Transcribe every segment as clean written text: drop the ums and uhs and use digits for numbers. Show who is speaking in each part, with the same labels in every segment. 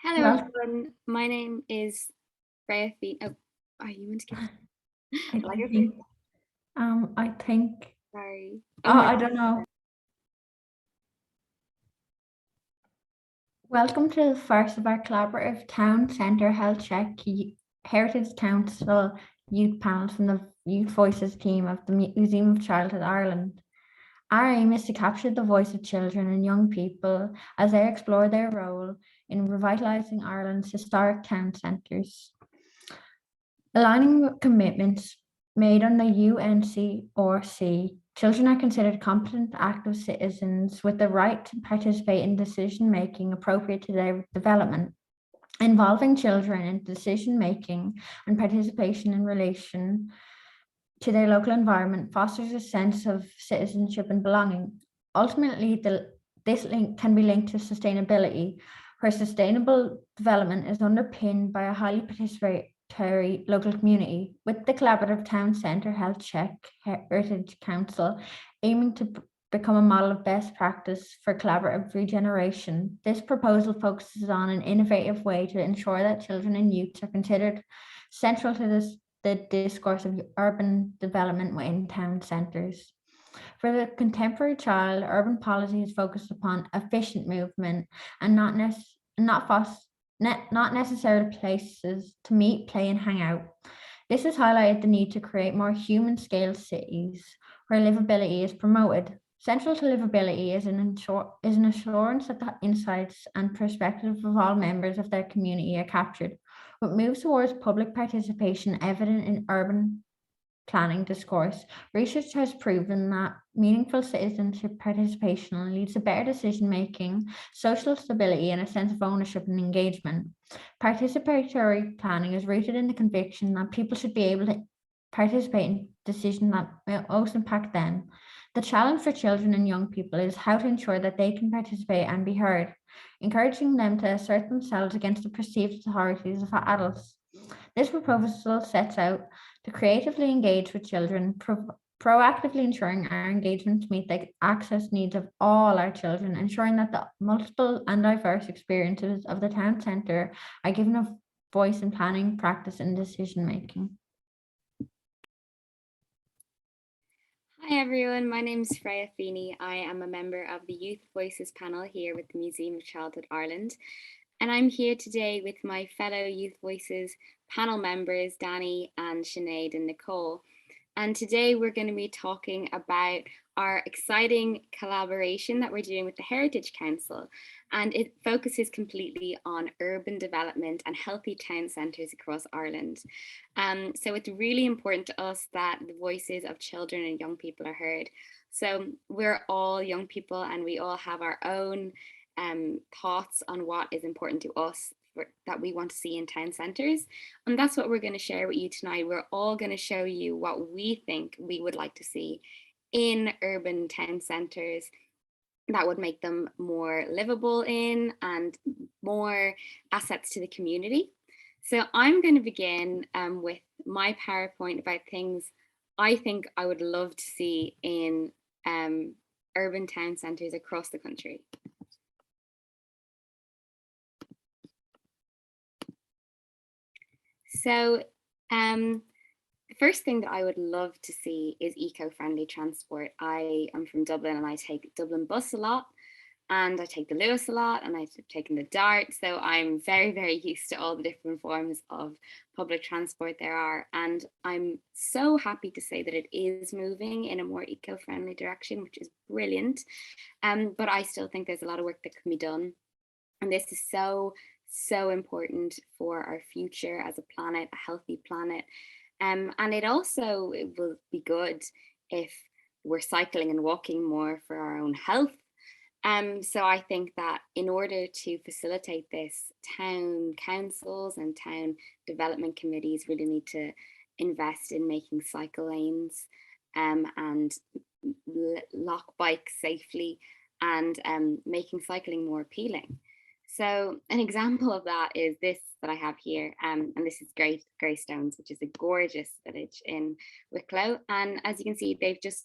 Speaker 1: Hello
Speaker 2: Well,
Speaker 1: everyone, my name is Freya Fee. Oh, are you going to give
Speaker 2: I
Speaker 1: like a
Speaker 2: think, I think,
Speaker 1: Sorry.
Speaker 2: oh,
Speaker 1: Oh my
Speaker 2: I don't know. Welcome to the first of our collaborative Town Centre Health Check Heritage Council youth panels from the Youth Voices team of the Museum of Childhood Ireland. Our aim is to capture the voice of children and young people as they explore their role in revitalising Ireland's historic town centres. Aligning with commitments made on the UNCRC, children are considered competent, active citizens with the right to participate in decision making appropriate to their development. Involving children in decision making and participation in relation to their local environment fosters a sense of citizenship and belonging. Ultimately, this link can be linked to sustainability, where sustainable development is underpinned by a highly participatory local community, with the collaborative town centre health check heritage council aiming to become a model of best practice for collaborative regeneration. This proposal focuses on an innovative way to ensure that children and youth are considered central to the discourse of urban development within town centres. For the contemporary child, urban policy is focused upon efficient movement and not necessarily places to meet, play, and hang out. This has highlighted the need to create more human scale cities where livability is promoted. Central to livability is an assurance that the insights and perspectives of all members of their community are captured, with moves towards public participation evident in urban planning discourse. Research has proven that meaningful citizenship participation leads to better decision making, social stability, and a sense of ownership and engagement. Participatory planning is rooted in the conviction that people should be able to participate in decisions that most impact them. The challenge for children and young people is how to ensure that they can participate and be heard, encouraging them to assert themselves against the perceived authorities of adults. This proposal sets out to creatively engage with children, proactively ensuring our engagement meet the access needs of all our children, ensuring that the multiple and diverse experiences of the town centre are given a voice in planning, practice, and decision making.
Speaker 1: Hi everyone, my name is Freya Feeney. I am a member of the Youth Voices panel here with the Museum of Childhood Ireland. And I'm here today with my fellow Youth Voices panel members, Danny and Sinead and Nicole. And today we're going to be talking about our exciting collaboration that we're doing with the Heritage Council. And it focuses completely on urban development and healthy town centres across Ireland. So it's really important to us that the voices of children and young people are heard. So we're all young people and we all have our own thoughts on what is important to us that we want to see in town centres. And that's what we're going to share with you tonight. We're all going to show you what we think we would like to see in urban town centres that would make them more livable in and more assets to the community. So I'm going to begin with my PowerPoint about things I think I would love to see in urban town centres across the country. So the first thing that I would love to see is eco-friendly transport. I am from Dublin and I take Dublin bus a lot and I take the Lewis a lot and I've taken the Dart. So I'm very, very used to all the different forms of public transport there are. And I'm so happy to say that it is moving in a more eco-friendly direction, which is brilliant. But I still think there's a lot of work that can be done. And this is so important for our future as a planet, a healthy planet. And it also will be good if we're cycling and walking more for our own health. So I think that in order to facilitate this, town councils and town development committees really need to invest in making cycle lanes and lock bikes safely and making cycling more appealing. So an example of that is this that I have here, and this is Greystones, which is a gorgeous village in Wicklow. And as you can see, they've just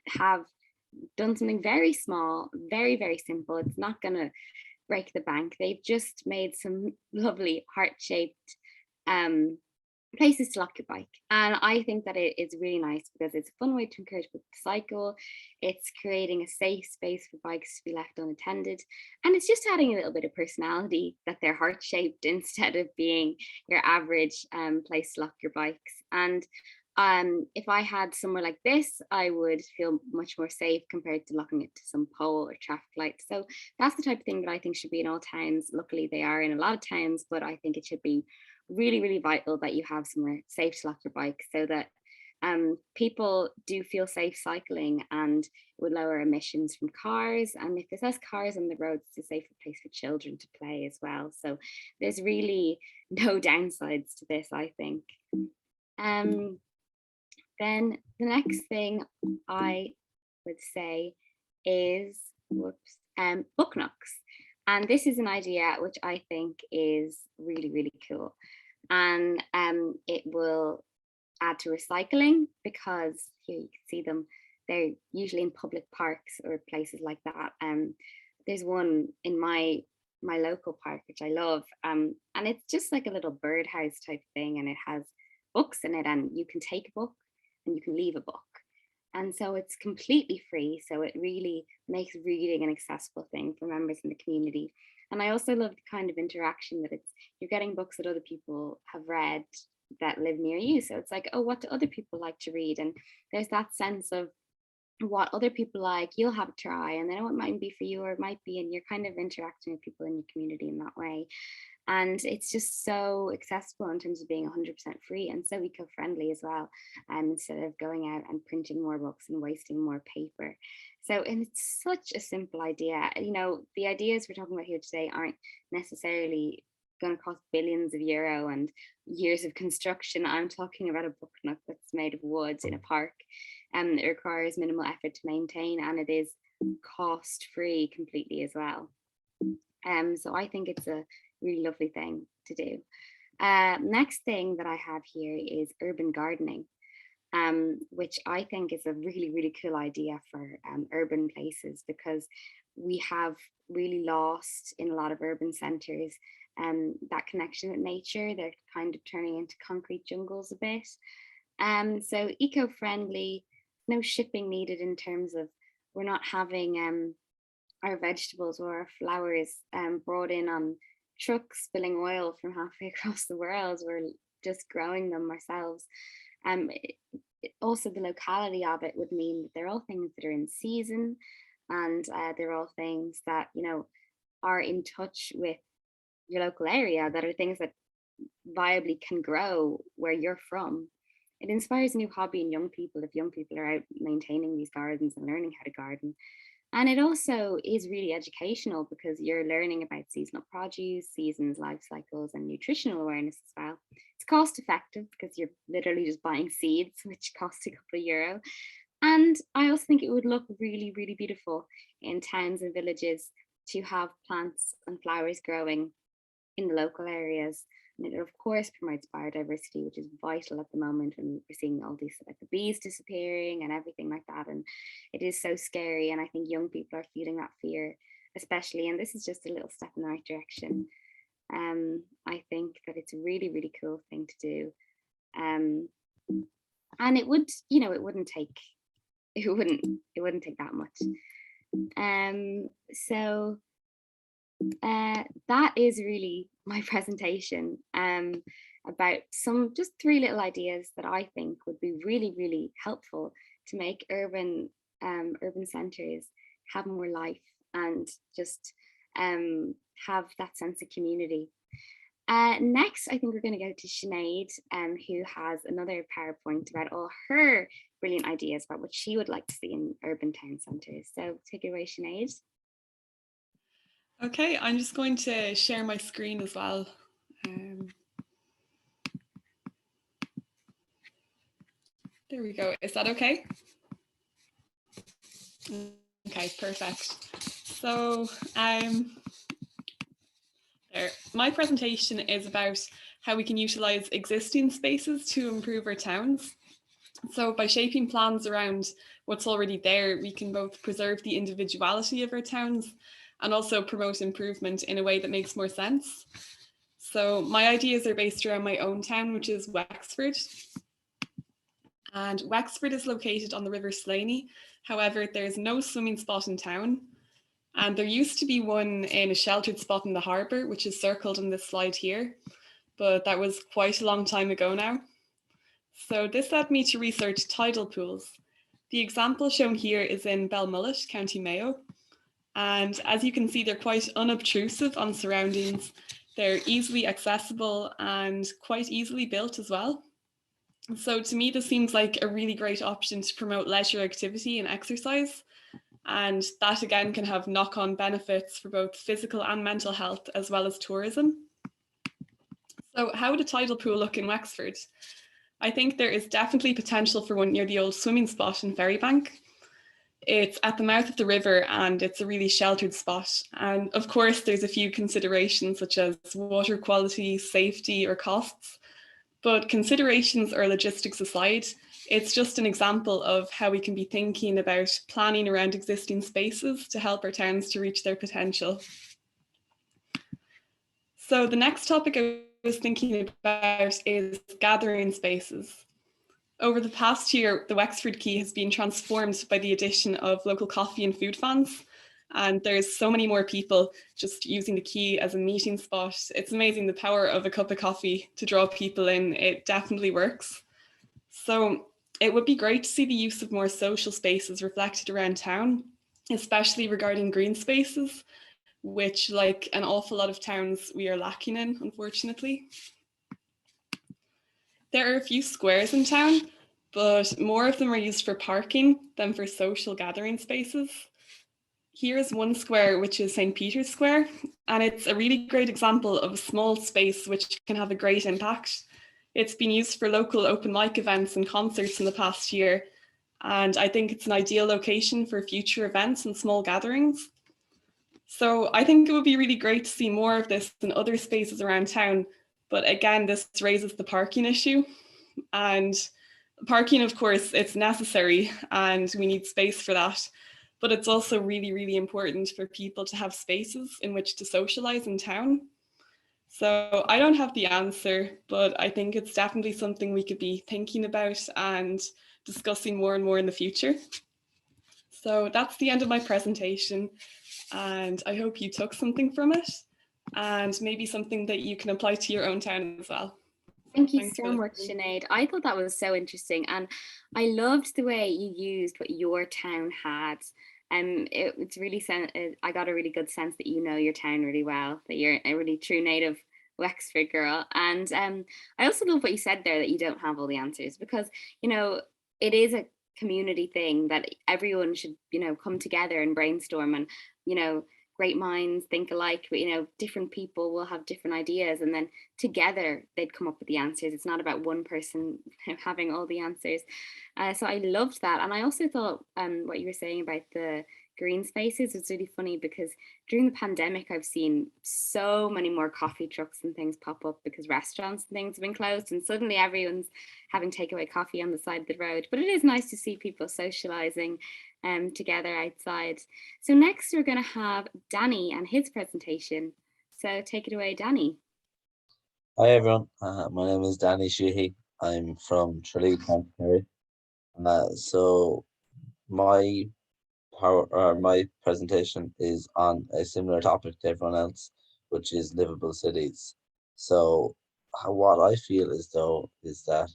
Speaker 1: have done something very small, very, very simple. It's not going to break the bank. They've just made some lovely heart-shaped places to lock your bike. And I think that it is really nice because it's a fun way to encourage people to cycle. It's creating a safe space for bikes to be left unattended. And it's just adding a little bit of personality that they're heart shaped instead of being your average place to lock your bikes. And if I had somewhere like this, I would feel much more safe compared to locking it to some pole or traffic light. So that's the type of thing that I think should be in all towns. Luckily, they are in a lot of towns, but I think it should be really, really vital that you have somewhere safe to lock your bike so that people do feel safe cycling, and it would lower emissions from cars. And if there's less cars on the roads, it's a safer place for children to play as well. So there's really no downsides to this, I think. Then the next thing I would say is book nooks. And this is an idea which I think is really, really cool. And it will add to recycling because here you can see them. They're usually in public parks or places like that. There's one in my local park, which I love. And it's just like a little birdhouse type thing. And it has books in it, and you can take a book and you can leave a book. And so it's completely free. So it really makes reading an accessible thing for members in the community. And I also love the kind of interaction that you're getting books that other people have read that live near you. So it's like, oh, what do other people like to read? And there's that sense of what other people like, you'll have a try, and then it might be for you, or it might be, and you're kind of interacting with people in your community in that way. And it's just so accessible in terms of being 100% free and so eco-friendly as well, instead of going out and printing more books and wasting more paper. So, and it's such a simple idea. You know, the ideas we're talking about here today aren't necessarily going to cost billions of euro and years of construction. I'm talking about a book nook that's made of wood in a park. It requires minimal effort to maintain, and it is cost free completely as well. So I think it's a really lovely thing to do. Next thing that I have here is urban gardening, which I think is a really, really cool idea for urban places, because we have really lost in a lot of urban centres that connection with nature. They're kind of turning into concrete jungles a bit. So eco-friendly, no shipping needed in terms of we're not having our vegetables or our flowers brought in on trucks spilling oil from halfway across the world. We're just growing them ourselves. Also, the locality of it would mean that they're all things that are in season, and they're all things that, you know, are in touch with your local area, that are things that viably can grow where you're from. It inspires a new hobby in young people if young people are out maintaining these gardens and learning how to garden. And it also is really educational because you're learning about seasonal produce, seasons, life cycles, and nutritional awareness as well. It's cost effective because you're literally just buying seeds, which cost a couple of euro. And I also think it would look really, really beautiful in towns and villages to have plants and flowers growing in the local areas. And it, of course, promotes biodiversity, which is vital at the moment when we're seeing all these, like the bees disappearing and everything like that. And it is so scary. And I think young people are feeling that fear, especially. And this is just a little step in the right direction. I think that it's a really, really cool thing to do. And it would, you know, it wouldn't take that much. So that is really my presentation about some just 3 little ideas that I think would be really, really helpful to make urban centres have more life and just have that sense of community. Next, I think we're going to go to Sinead, who has another PowerPoint about all her brilliant ideas about what she would like to see in urban town centres. So take it away, Sinead.
Speaker 3: Okay, I'm just going to share my screen as well. There we go. Is that okay? Okay, perfect. So there. My presentation is about how we can utilise existing spaces to improve our towns. So by shaping plans around what's already there, we can both preserve the individuality of our towns and also promote improvement in a way that makes more sense. So my ideas are based around my own town, which is Wexford. And Wexford is located on the River Slaney. However, there's no swimming spot in town. And there used to be one in a sheltered spot in the harbour, which is circled in this slide here, but that was quite a long time ago now. So this led me to research tidal pools. The example shown here is in Belmullet, County Mayo. And as you can see, they're quite unobtrusive on surroundings. They're easily accessible and quite easily built as well. So to me, this seems like a really great option to promote leisure activity and exercise. And that again can have knock-on benefits for both physical and mental health, as well as tourism. So how would a tidal pool look in Wexford? I think there is definitely potential for one near the old swimming spot in Ferrybank. It's at the mouth of the river and it's a really sheltered spot. And of course, there's a few considerations such as water quality, safety, or costs. But considerations or logistics aside, it's just an example of how we can be thinking about planning around existing spaces to help our towns to reach their potential. So the next topic I was thinking about is gathering spaces. Over the past year, the Wexford Quay has been transformed by the addition of local coffee and food vans. And there's so many more people just using the quay as a meeting spot. It's amazing the power of a cup of coffee to draw people in. It definitely works. So it would be great to see the use of more social spaces reflected around town, especially regarding green spaces, which, like an awful lot of towns, we are lacking in, unfortunately. There are a few squares in town, but more of them are used for parking than for social gathering spaces. Here is one square, which is St. Peter's Square, and it's a really great example of a small space which can have a great impact. It's been used for local open mic events and concerts in the past year, and I think it's an ideal location for future events and small gatherings. So I think it would be really great to see more of this in other spaces around town, but again, this raises the parking issue. And parking, of course, it's necessary and we need space for that. But it's also really, really important for people to have spaces in which to socialize in town. So I don't have the answer, but I think it's definitely something we could be thinking about and discussing more and more in the future. So that's the end of my presentation, and I hope you took something from it and maybe something that you can apply to your own town as well.
Speaker 1: Thank you
Speaker 3: Thanks
Speaker 1: so
Speaker 3: for
Speaker 1: much,
Speaker 3: listening.
Speaker 1: Sinead. I thought that was so interesting, and I loved the way you used what your town had. It's really I got a really good sense that you know your town really well, that you're a really true native Wexford girl. And I also love what you said there, that you don't have all the answers, because it is a community thing that everyone should come together and brainstorm, and great minds think alike, but different people will have different ideas, and then together they'd come up with the answers. It's not about one person having all the answers. So I loved that. And I also thought what you were saying about the green spaces was really funny, because during the pandemic I've seen so many more coffee trucks and things pop up, because restaurants and things have been closed and suddenly everyone's having takeaway coffee on the side of the road. But it is nice to see people socializing together outside. So next we're going to have Danny and his presentation. So take it away, Danny.
Speaker 4: Hi everyone, my name is Danny Sheehy. I'm from Tralee, County Kerry. So my my presentation is on a similar topic to everyone else, which is livable cities. So what I feel is that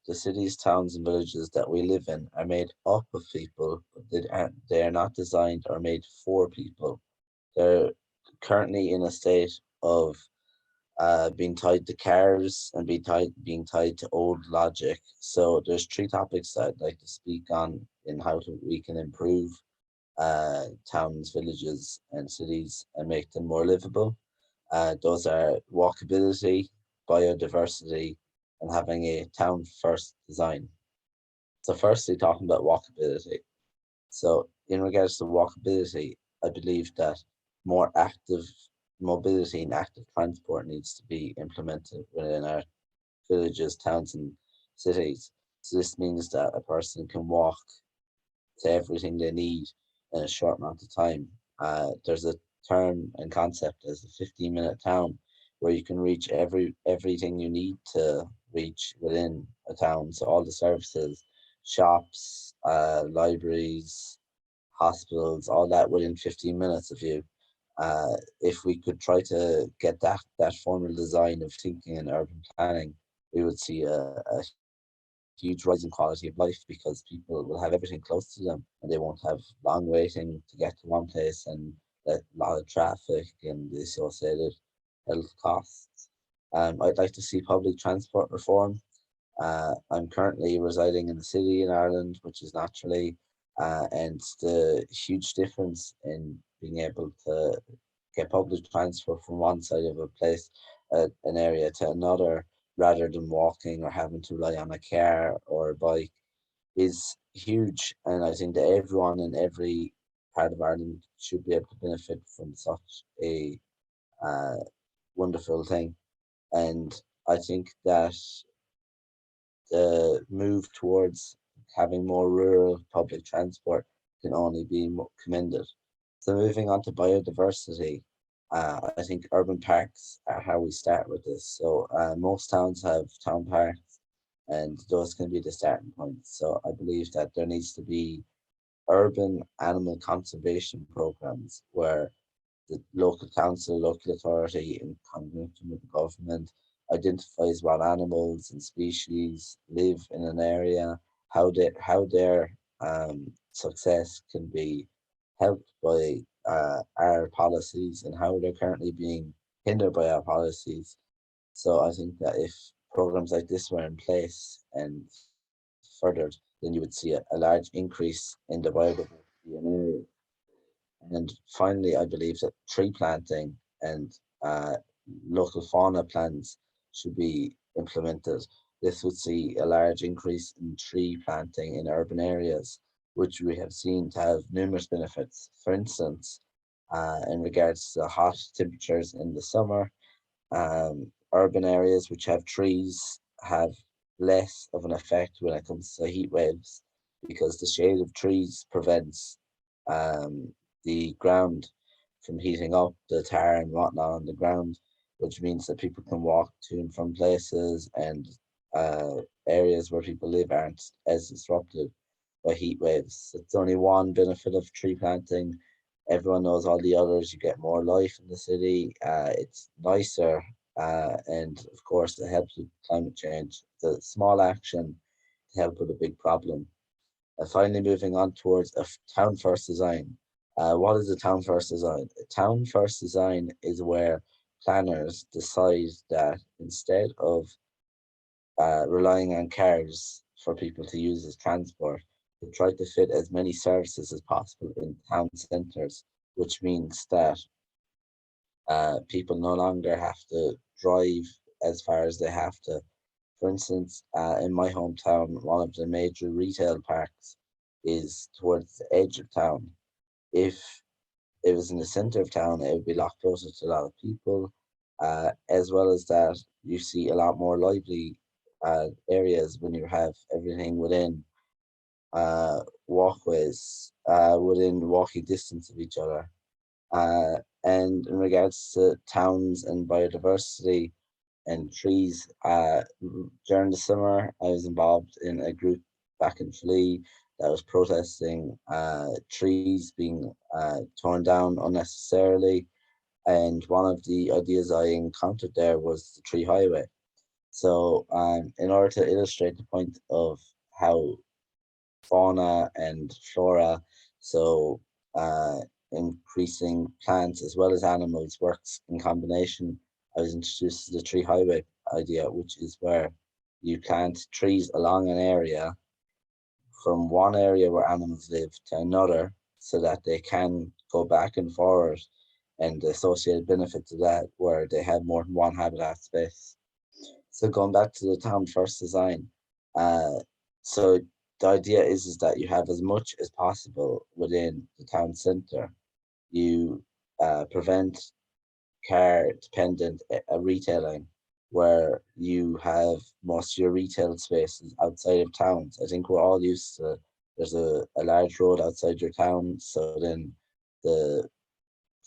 Speaker 4: the cities, towns, and villages that we live in are made up of people, but they are not designed or made for people. They're currently in a state of being tied to cars and being tied to old logic. So there's three topics that I'd like to speak on in we can improve towns, villages, and cities and make them more livable. Those are walkability, biodiversity, and having a town first design. So firstly, talking about walkability. So in regards to walkability, I believe that more active mobility and active transport needs to be implemented within our villages, towns, and cities. So this means that a person can walk to everything they need in a short amount of time. There's a term and concept as a 15-minute town where you can reach everything you need to reach within a town. So all the services, shops, libraries, hospitals, all that within 15 minutes of you. If we could try to get that formal design of thinking in urban planning, we would see a huge rise in quality of life because people will have everything close to them and they won't have long waiting to get to one place and a lot of traffic and the associated health costs. I'd like to see public transport reform. I'm currently residing in the city in Ireland, which is naturally, and the huge difference in being able to get public transport from one side of a place, an area to another, rather than walking or having to rely on a car or a bike, is huge. And I think that everyone in every part of Ireland should be able to benefit from such a uh, wonderful thing. And I think that the move towards having more rural public transport can only be commended. So moving on to biodiversity, I think urban parks are how we start with this. So most towns have town parks, and those can be the starting point. So I believe that there needs to be urban animal conservation programs where the local council, local authority, in conjunction with the government, identifies what animals and species live in an area, how their success can be helped by our policies, and how they're currently being hindered by our policies. So I think that if programs like this were in place and furthered, then you would see a large increase in the biodiversity in areas. And finally, I believe that tree planting and local fauna plans should be implemented. This would see a large increase in tree planting in urban areas, which we have seen to have numerous benefits. For instance, in regards to hot temperatures in the summer, urban areas which have trees have less of an effect when it comes to heat waves because the shade of trees prevents um, the ground from heating up, the tar and whatnot on the ground, which means that people can walk to and from places, and uh, areas where people live aren't as disrupted by heat waves. It's only one benefit of tree planting. Everyone knows all the others. You get more life in the city. It's nicer, and of course, it helps with climate change. The small action to help with a big problem. Finally, moving on towards a town first design. What is a town first design? A town first design is where planners decide that instead of relying on cars for people to use as transport, they try to fit as many services as possible in town centres, which means that people no longer have to drive as far as they have to. For instance, in my hometown, one of the major retail parks is towards the edge of town. If it was in the center of town, it would be a lot closer to a lot of people. As well as that, you see a lot more lively areas when you have everything within walkways, within walking distance of each other. And in regards to towns and biodiversity and trees, during the summer, I was involved in a group back in Flee that was protesting trees being torn down unnecessarily. And one of the ideas I encountered there was the tree highway. So, in order to illustrate the point of how fauna and flora, so increasing plants as well as animals works in combination, I was introduced to the tree highway idea, which is where you plant trees along an area from one area where animals live to another so that they can go back and forward, and the associated benefits of that where they have more than one habitat space. So going back to the town first design, uh, so the idea is that you have as much as possible within the town centre. You prevent car dependent retailing, where you have most of your retail spaces outside of towns. I think we're all used to there's a large road outside your town, so then the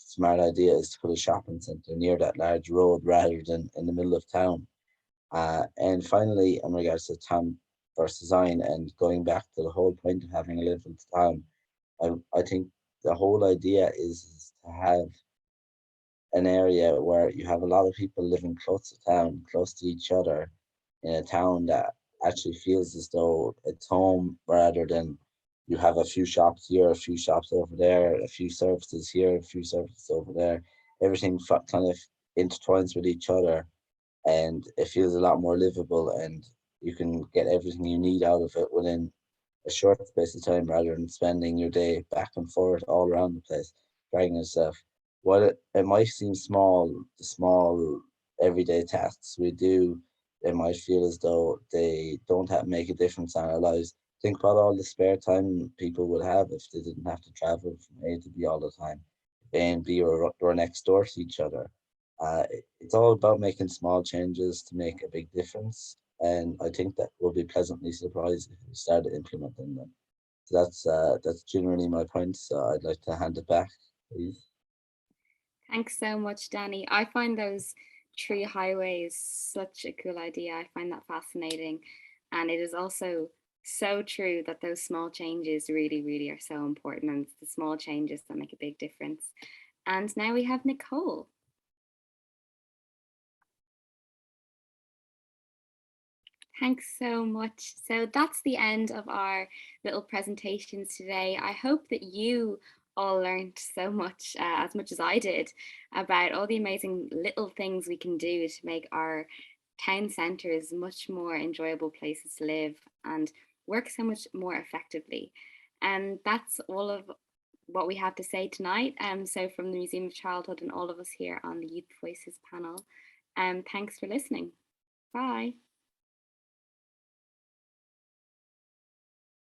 Speaker 4: smart idea is to put a shopping centre near that large road rather than in the middle of town. And finally, in regards to town versus design and going back to the whole point of having a livable town, I think the whole idea is to have an area where you have a lot of people living close to town, close to each other, in a town that actually feels as though it's home rather than you have a few shops here, a few shops over there, a few services here, a few services over there. Everything kind of intertwines with each other, and it feels a lot more livable, and you can get everything you need out of it within a short space of time rather than spending your day back and forth all around the place, dragging yourself. While it might seem small, the small everyday tasks we do, it might feel as though they don't have make a difference in our lives. Think about all the spare time people would have if they didn't have to travel from A to B all the time. A and B were next door to each other. It's all about making small changes to make a big difference, and I think that we'll be pleasantly surprised if we started implementing them. So that's generally my point. So I'd like to hand it back, please.
Speaker 1: Thanks so much, Danny. I find those tree highways such a cool idea. I find that fascinating. And it is also so true that those small changes really, really are so important. And it's the small changes that make a big difference. And now we have Nicole. Thanks so much. So that's the end of our little presentations today. I hope that you all learned so much as I did, about all the amazing little things we can do to make our town centres much more enjoyable places to live and work so much more effectively. And that's all of what we have to say tonight. So from the Museum of Childhood and all of us here on the Youth Voices panel, thanks for listening. Bye.